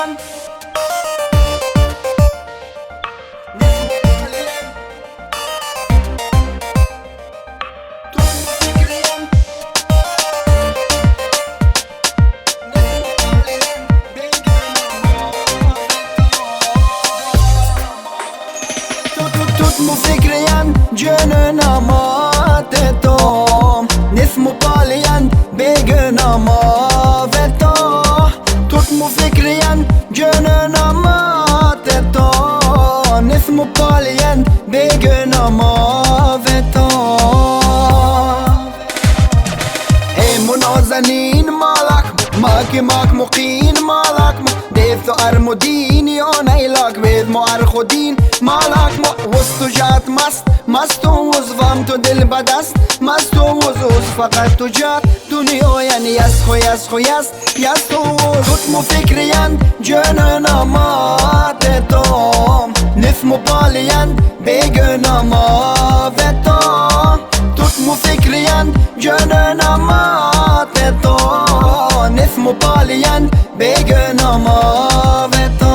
فكريان Tutmu Fikriyan Gönlüne matetom Nismu paliyan Begüne maveto Tutmu Fikriyan Gönlüne matetom Nismu paliyan Begüne maveto Ey munazanin malak Maki mak muqin malak ديف أرمودين يون أيلاك بيد مو أرخودين مالك مو وسطو جات مستو وزفام تو دل بدست مستو وزوز فقط تو جات دنیا یعنی یسخو یستو tutmu Fikriyan Gönlüne matetom Nifmu paliyan Begüne maveto Tutmu Fikriyan Gönlüne matetom Nifmu paliyan Begüne maveto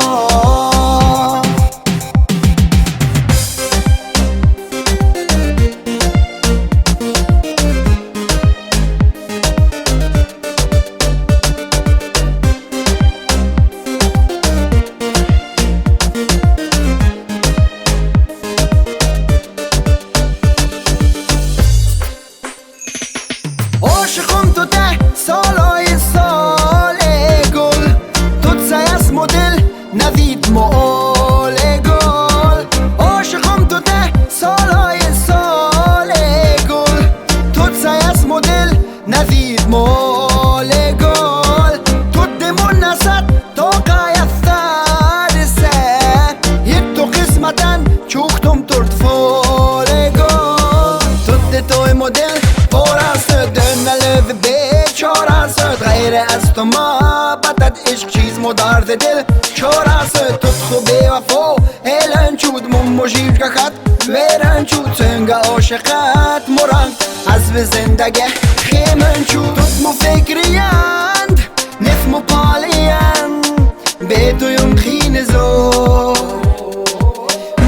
عاشقم تو ده سالای ساله گل توت سیاس مدل نوید معاله گل عاشقم تو ده سالای ساله گل توت سیاس مدل نوید معاله گل توت دمون نسد تا قیفترسه یک تو قسمتن چوختم ترد فاله گل توت توی مدل چارست غیر از تو محبتت عشق چیز مدار دل چارست توت خوبه وفا ایلن چود مجیب که خط ویرن چود سنگ عاشقت مرنگ از به زندگی خیمن چود tutmu Fikriyan نفمو پالیان به تو یم خین زو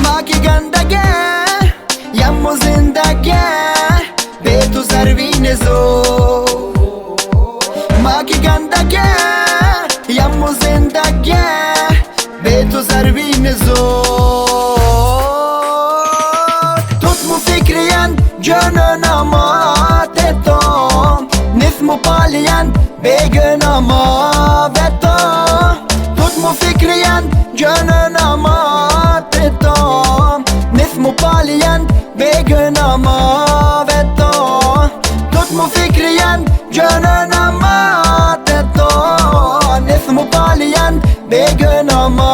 ما که گندگه یمو زندگی به تو زروین زو ما که گندگه یمو زندگی به تو زروین زود tutmu Fikriyan Gönlüne matetom Nifmu paliyan Begüne maveto tutmu Fikriyan Gönlüne matetom Nifmu paliyan Begüne maveto tutmu Fikriyan Gönlüne matetom Nifmu paliyan Begüne maveto